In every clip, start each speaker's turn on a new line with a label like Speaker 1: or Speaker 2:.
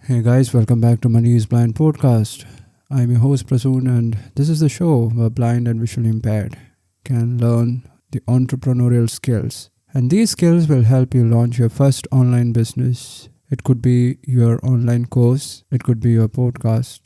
Speaker 1: Hey guys, welcome back to Money is Blind podcast. I'm your host Prasoon, and this is the show where blind and visually impaired can learn the entrepreneurial skills. And these skills will help you launch your first online business. It could be your online course, it could be your podcast,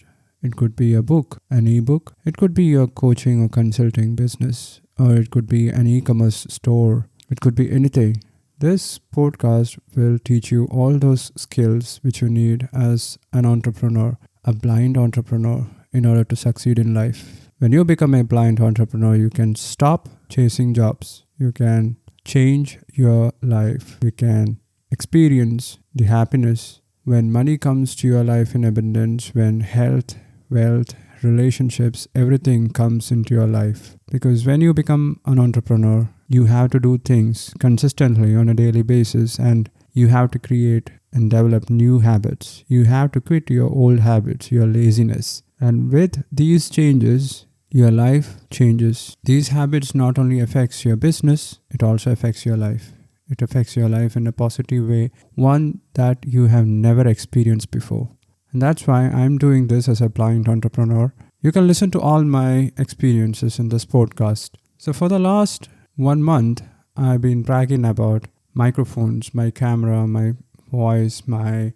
Speaker 1: it could be a book, an ebook, it could be your coaching or consulting business, or it could be an e-commerce store. It could be anything. This podcast will teach you all those skills which you need as an entrepreneur, a blind entrepreneur, in order to succeed in life. When you become a blind entrepreneur, you can stop chasing jobs. You can change your life. You can experience the happiness when money comes to your life in abundance, when health, wealth, relationships, everything comes into your life. Because when you become an entrepreneur, you have to do things consistently on a daily basis, and you have to create and develop new habits. You have to quit your old habits, your laziness. And with these changes, your life changes. These habits not only affects your business, it also affects your life. It affects your life in a positive way, one that you have never experienced before. And that's why I'm doing this as a blind entrepreneur. You can listen to all my experiences in this podcast. So for the last 1 month, I've been bragging about microphones, my camera, my voice, my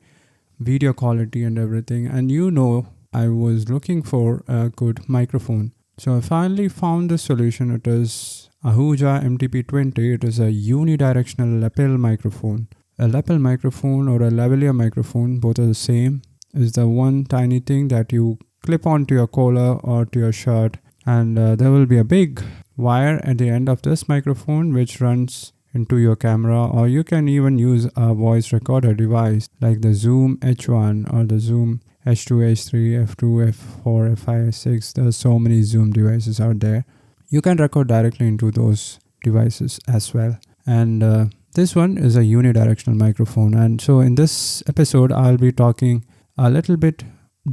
Speaker 1: video quality and everything. And I was looking for a good microphone. So I finally found the solution. It is Ahuja MTP20. It is a unidirectional lapel microphone. A lapel microphone or a lavalier microphone, both are the same, is the one tiny thing that you clip onto your collar or to your shirt, and there will be a big wire at the end of this microphone which runs into your camera, or you can even use a voice recorder device like the Zoom H1 or the Zoom H2, H3, F2, F4, F5, F6. There are so many Zoom devices out there. You can record directly into those devices as well. And this one is a unidirectional microphone. And so in this episode, I'll be talking a little bit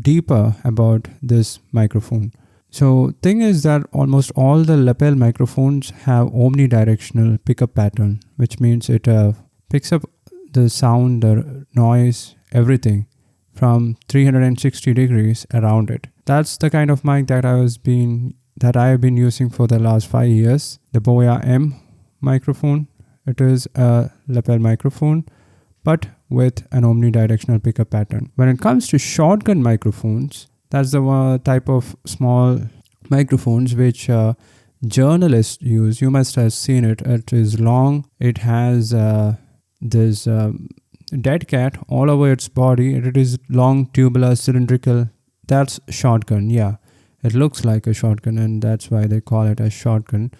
Speaker 1: deeper about this microphone. So thing is that almost all the lapel microphones have omnidirectional pickup pattern, which means it picks up the sound, the noise, everything from 360 degrees around it. That's the kind of mic that I have been using for the last 5 years. The Boya M microphone. It is a lapel microphone, but with an omnidirectional pickup pattern. When it comes to shotgun microphones, that's the type of small microphones which journalists use. You must have seen it. It is long. It has this dead cat all over its body. It is long, tubular, cylindrical. That's shotgun. Yeah, it looks like a shotgun, and that's why they call it a shotgun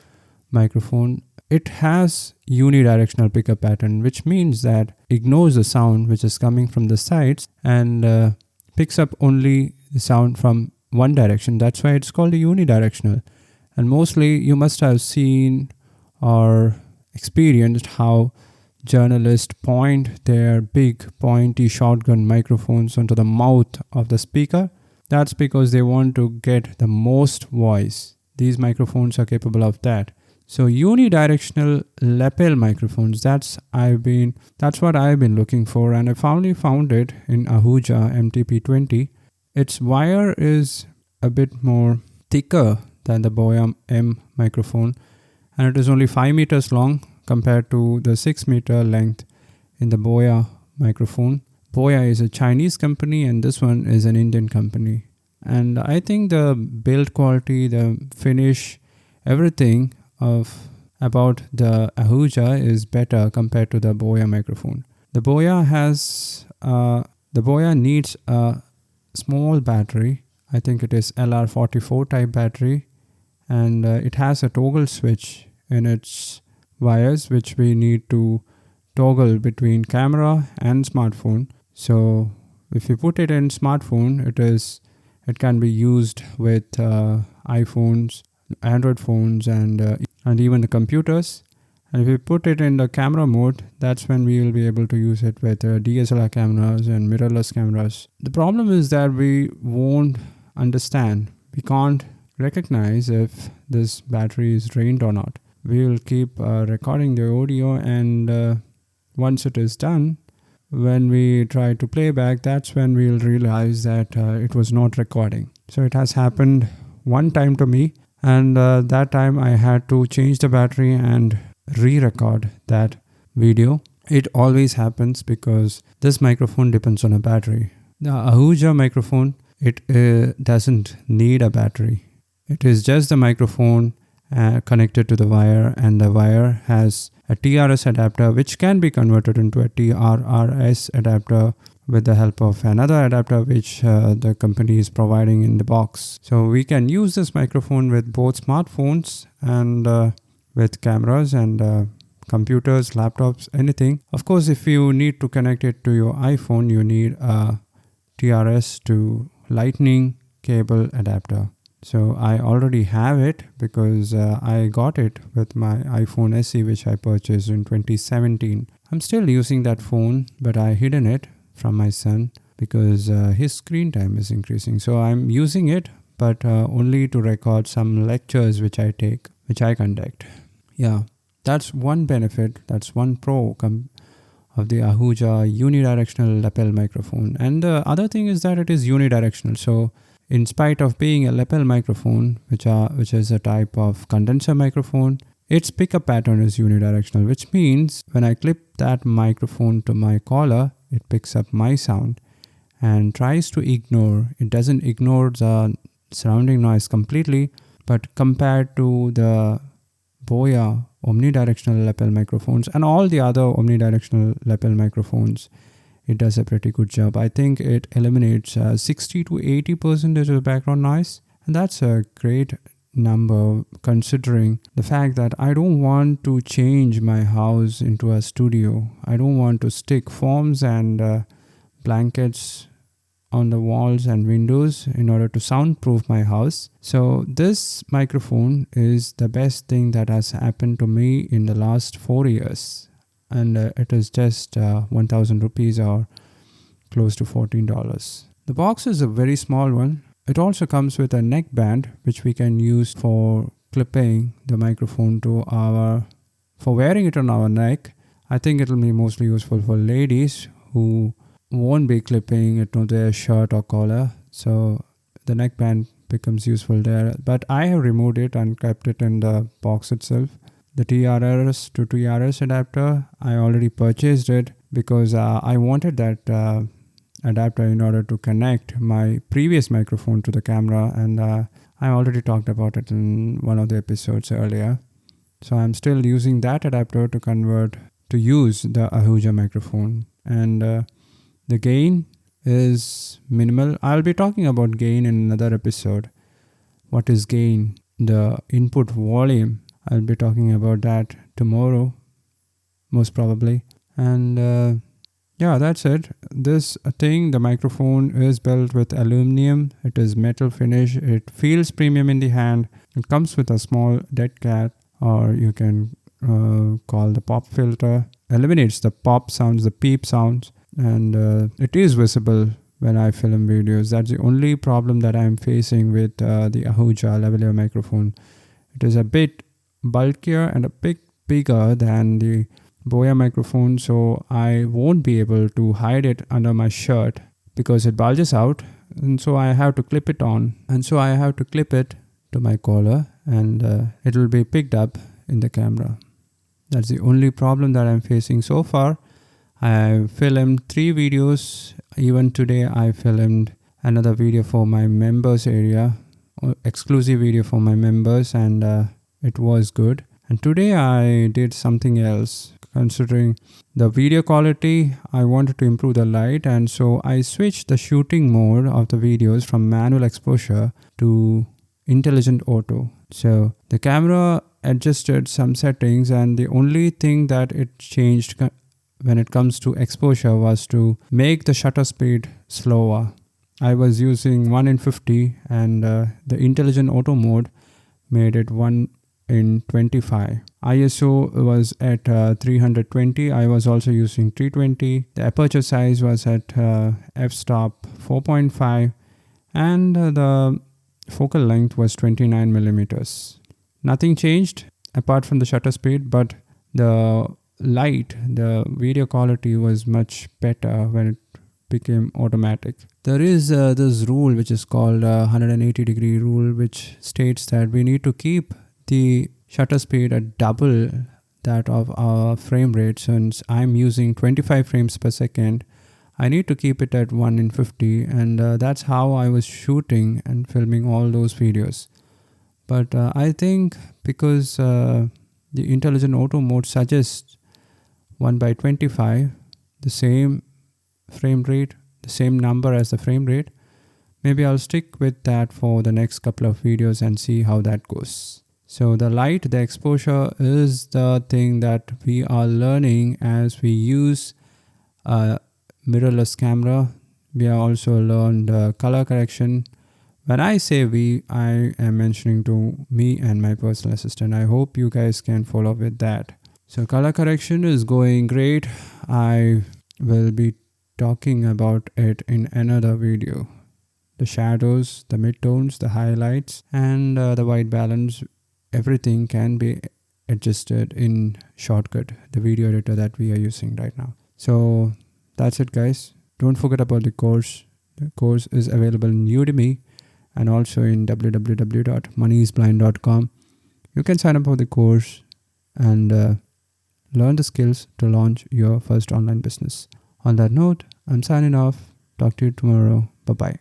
Speaker 1: microphone. It has unidirectional pickup pattern, which means that ignores the sound which is coming from the sides and picks up only the sound from one direction. That's why it's called a unidirectional. And mostly you must have seen or experienced how journalists point their big pointy shotgun microphones onto the mouth of the speaker. That's because they want to get the most voice. These microphones are capable of that. So unidirectional lapel microphones, that's what I've been looking for, and I finally found it in Ahuja MTP20. Its wire is a bit more thicker than the Boya M microphone, and it is only 5 meters long compared to the 6 meter length in the Boya microphone. Boya is a Chinese company and this one is an Indian company. And I think the build quality, the finish, everything about the Ahuja is better compared to the Boya microphone. The Boya needs a small battery. I think it is LR44 type battery, and it has a toggle switch in its wires which we need to toggle between camera and smartphone. So if you put it in smartphone, it can be used with iPhones, Android phones, and even the computers. And if we put it in the camera mode, that's when we will be able to use it with DSLR cameras and mirrorless cameras. The problem is that we won't understand. We can't recognize if this battery is drained or not. We will keep recording the audio, and once it is done, when we try to play back, that's when we'll realize that it was not recording. So it has happened one time to me, and that time I had to change the battery and re-record that video. It always happens because this microphone depends on a battery. The Ahuja microphone, it doesn't need a battery. It is just the microphone connected to the wire, and the wire has a TRS adapter which can be converted into a TRRS adapter with the help of another adapter which the company is providing in the box. So we can use this microphone with both smartphones and with cameras and computers, laptops, anything. Of course, if you need to connect it to your iPhone, you need a TRS to Lightning cable adapter. So I already have it because I got it with my iPhone SE, which I purchased in 2017. I'm still using that phone, but I hidden it from my son because his screen time is increasing. So I'm using it, but only to record some lectures which I conduct. Yeah, that's one benefit. That's one pro of the Ahuja unidirectional lapel microphone. And the other thing is that it is unidirectional. So in spite of being a lapel microphone, which is a type of condenser microphone, its pickup pattern is unidirectional, which means when I clip that microphone to my collar, it picks up my sound and tries to ignore. It doesn't ignore the surrounding noise completely, but compared to the Boya omnidirectional lapel microphones and all the other omnidirectional lapel microphones, it does a pretty good job. I think it eliminates 60 to 80% of background noise, and that's a great number considering the fact that I don't want to change my house into a studio. I don't want to stick forms and blankets on the walls and windows in order to soundproof my house. So this microphone is the best thing that has happened to me in the last 4 years. And it is just 1,000 rupees or close to $14. The box is a very small one. It also comes with a neck band which we can use for clipping the microphone for wearing it on our neck. I think it will be mostly useful for ladies who won't be clipping it to their shirt or collar. So the neck band becomes useful there. But I have removed it and kept it in the box itself. The TRS to TRS adapter, I already purchased it because I wanted that adapter in order to connect my previous microphone to the camera, and I already talked about it in one of the episodes earlier. So I'm still using that adapter to use the Ahuja microphone, and the gain is minimal. I'll be talking about gain in another episode. What is gain? The input volume. I'll be talking about that tomorrow, most probably. And yeah, that's it. This thing, the microphone is built with aluminum. It is metal finish. It feels premium in the hand. It comes with a small dead cat, or you can call the pop filter. Eliminates the pop sounds, the peep sounds, and it is visible when I film videos. That's the only problem that I'm facing with the Ahuja lavalier microphone. It is a bit bulkier and a bit bigger than the Boya microphone, so I won't be able to hide it under my shirt because it bulges out, and so I have to clip it on, and so I have to clip it to my collar, and it will be picked up in the camera. That's the only problem that I'm facing so far. I filmed 3 videos. Even today I filmed another video for my members area, exclusive video for my members, and it was good. And today I did something else. Considering the video quality, I wanted to improve the light, and so I switched the shooting mode of the videos from manual exposure to intelligent auto. So the camera adjusted some settings, and the only thing that it changed when it comes to exposure was to make the shutter speed slower. I was using 1 in 50, and the intelligent auto mode made it 1 in 25. ISO was at 320. I was also using 320. The aperture size was at f-stop 4.5, and the focal length was 29 millimeters. Nothing changed apart from the shutter speed, but the light, the video quality was much better when it became automatic. There is this rule which is called 180-degree rule, which states that we need to keep the shutter speed at double that of our frame rate. Since I'm using 25 frames per second, I need to keep it at 1 in 50, and that's how I was shooting and filming all those videos. But I think because the intelligent auto mode suggests 1 by 25, the same frame rate, the same number as the frame rate, maybe I'll stick with that for the next couple of videos and see how that goes. So the light, the exposure is the thing that we are learning as we use a mirrorless camera. We have also learned color correction. When I say we, I am mentioning to me and my personal assistant. I hope you guys can follow with that. So color correction is going great. I will be talking about it in another video. The shadows, the midtones, the highlights, and the white balance, everything can be adjusted in Shotcut, the video editor that we are using right now. So that's it, guys. Don't forget about the course. The course is available in Udemy and also in www.moneyisblind.com. You can sign up for the course and learn the skills to launch your first online business. On that note, I'm signing off. Talk to you tomorrow. Bye-bye.